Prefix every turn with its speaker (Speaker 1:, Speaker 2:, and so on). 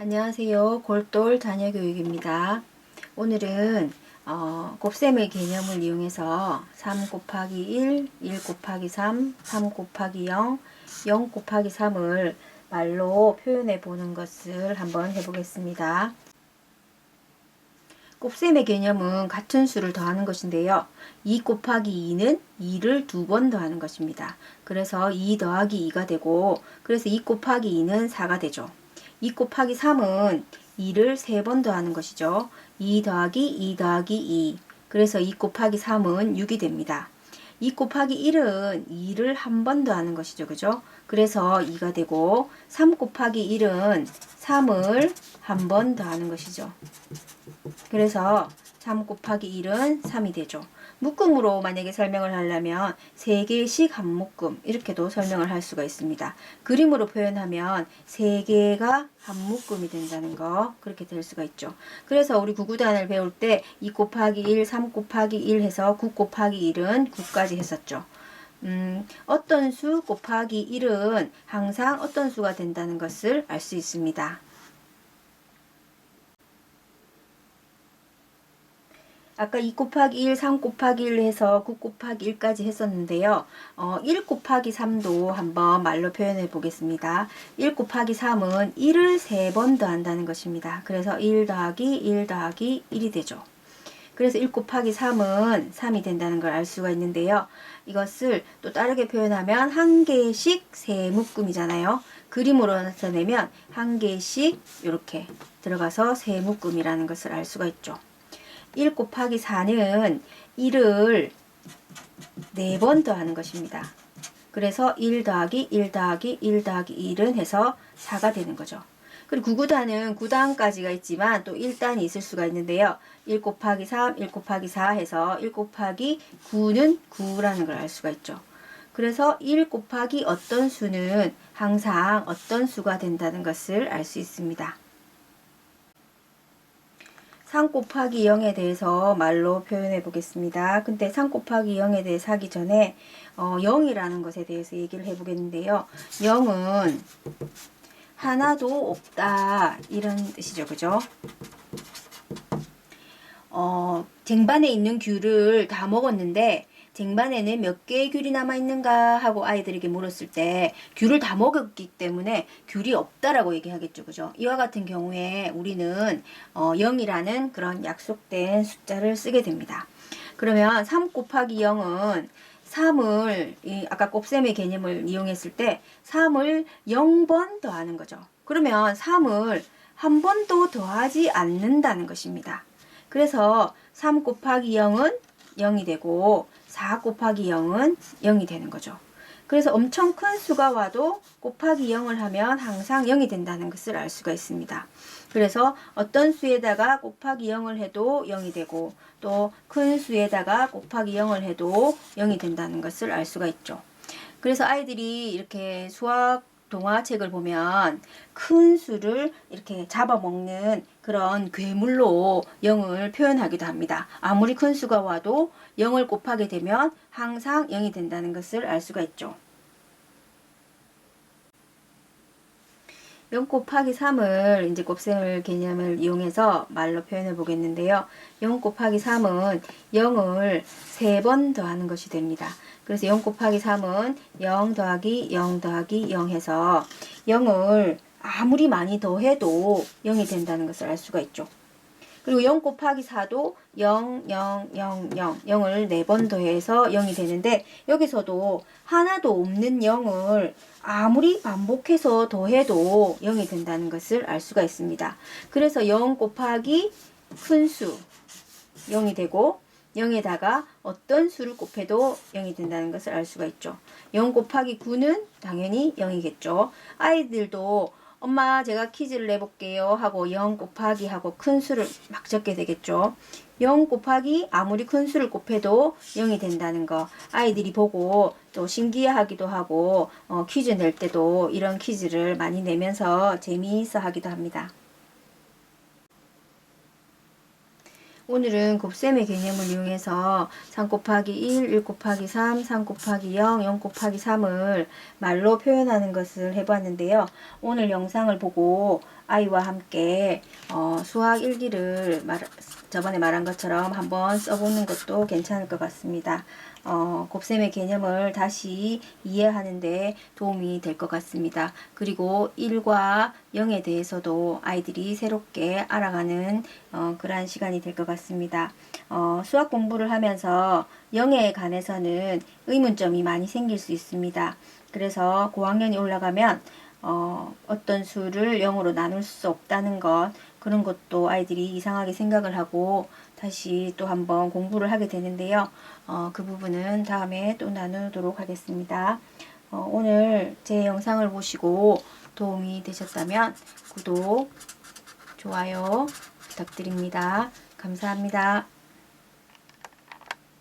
Speaker 1: 안녕하세요. 골똘 자녀교육입니다. 오늘은 곱셈의 개념을 이용해서 3 곱하기 1, 1 곱하기 3, 3 곱하기 0, 0 곱하기 3을 말로 표현해 보는 것을 한번 해보겠습니다. 곱셈의 개념은 같은 수를 더하는 것인데요. 2 곱하기 2는 2를 2번 더하는 것입니다. 그래서 2 더하기 2가 되고, 그래서 2 곱하기 2는 4가 되죠. 2 곱하기 3은 2를 3번 더하는 것이죠. 2 더하기 2 더하기 2. 그래서 2 곱하기 3은 6이 됩니다. 2 곱하기 1은 2를 한 번 더하는 것이죠. 그죠? 그래서 2가 되고, 3 곱하기 1은 3을 한 번 더하는 것이죠. 그래서 3 곱하기 1은 3이 되죠. 묶음으로 만약에 설명을 하려면 3개씩 한 묶음 이렇게도 설명을 할 수가 있습니다. 그림으로 표현하면 3개가 한 묶음이 된다는 거 그렇게 될 수가 있죠. 그래서 우리 구구단을 배울 때 2 곱하기 1, 3 곱하기 1 해서 9 곱하기 1은 9까지 했었죠. 어떤 수 곱하기 1은 항상 어떤 수가 된다는 것을 알 수 있습니다. 아까 2 곱하기 1, 3 곱하기 1 해서 9 곱하기 1까지 했었는데요. 1 곱하기 3도 한번 말로 표현해 보겠습니다. 1 곱하기 3은 1을 3번 더한다는 것입니다. 그래서 1 더하기 1 더하기 1이 되죠. 그래서 1 곱하기 3은 3이 된다는 걸 알 수가 있는데요. 이것을 또 다르게 표현하면 한 개씩 세 묶음이잖아요. 그림으로 나타내면 한 개씩 이렇게 들어가서 세 묶음이라는 것을 알 수가 있죠. 1 곱하기 4는 1을 4번 더하는 것입니다. 그래서 1 더하기 1 더하기 1 더하기 1은 해서 4가 되는 거죠. 그리고 구구단은 9단까지가 있지만 또 1단이 있을 수가 있는데요. 1 곱하기 3, 1 곱하기 4 해서 1 곱하기 9는 9라는 걸 알 수가 있죠. 그래서 1 곱하기 어떤 수는 항상 어떤 수가 된다는 것을 알 수 있습니다. 3 곱하기 0에 대해서 말로 표현해 보겠습니다. 근데 3 곱하기 0에 대해서 하기 전에 0이라는 것에 대해서 얘기를 해 보겠는데요. 0은 하나도 없다 이런 뜻이죠. 그죠? 쟁반에 있는 귤을 다 먹었는데 쟁반에는 몇 개의 귤이 남아있는가 하고 아이들에게 물었을 때 귤을 다 먹었기 때문에 귤이 없다라고 얘기하겠죠. 그죠? 이와 같은 경우에 우리는 0이라는 그런 약속된 숫자를 쓰게 됩니다. 그러면 3 곱하기 0은 3을 아까 곱셈의 개념을 이용했을 때 3을 0번 더하는 거죠. 그러면 3을 한 번도 더하지 않는다는 것입니다. 그래서 3 곱하기 0은 0이 되고 4 곱하기 0은 0이 되는 거죠. 그래서 엄청 큰 수가 와도 곱하기 0을 하면 항상 0이 된다는 것을 알 수가 있습니다. 그래서 어떤 수에다가 곱하기 0을 해도 0이 되고 또 큰 수에다가 곱하기 0을 해도 0이 된다는 것을 알 수가 있죠. 그래서 아이들이 이렇게 수학 동화책을 보면 큰 수를 이렇게 잡아먹는 그런 괴물로 0을 표현하기도 합니다. 아무리 큰 수가 와도 0을 곱하게 되면 항상 0이 된다는 것을 알 수가 있죠. 0 곱하기 3을 이제 곱셈을 개념을 이용해서 말로 표현해 보겠는데요. 0 곱하기 3은 0을 3번 더하는 것이 됩니다. 그래서 0 곱하기 3은 0 더하기 0 더하기 0 해서 0을 아무리 많이 더해도 0이 된다는 것을 알 수가 있죠. 그리고 0 곱하기 4도 0, 0, 0, 0, 0을 4번 더해서 0이 되는데 여기서도 하나도 없는 0을 아무리 반복해서 더해도 0이 된다는 것을 알 수가 있습니다. 그래서 0 곱하기 큰수 0이 되고 0에다가 어떤 수를 곱해도 0이 된다는 것을 알 수가 있죠. 0 곱하기 9는 당연히 0이겠죠. 아이들도 엄마 제가 퀴즈를 내볼게요 하고 0 곱하기 하고 큰 수를 막 적게 되겠죠. 0 곱하기 아무리 큰 수를 곱해도 0이 된다는 거 아이들이 보고 또 신기해하기도 하고 퀴즈 낼 때도 이런 퀴즈를 많이 내면서 재미있어 하기도 합니다. 오늘은 곱셈의 개념을 이용해서 3 곱하기 1, 1 곱하기 3, 3 곱하기 0, 0 곱하기 3을 말로 표현하는 것을 해봤는데요. 오늘 영상을 보고 아이와 함께 수학 일기를 저번에 말한 것처럼 한번 써보는 것도 괜찮을 것 같습니다. 곱셈의 개념을 다시 이해하는데 도움이 될 것 같습니다. 그리고 1과 0에 대해서도 아이들이 새롭게 알아가는 그러한 시간이 될 것 같습니다. 수학 공부를 하면서 0에 관해서는 의문점이 많이 생길 수 있습니다. 그래서 고학년이 올라가면 어떤 수를 0으로 나눌 수 없다는 것, 그런 것도 아이들이 이상하게 생각을 하고 다시 또 한번 공부를 하게 되는데요. 그 부분은 다음에 또 나누도록 하겠습니다. 오늘 제 영상을 보시고 도움이 되셨다면 구독, 좋아요 부탁드립니다. 감사합니다.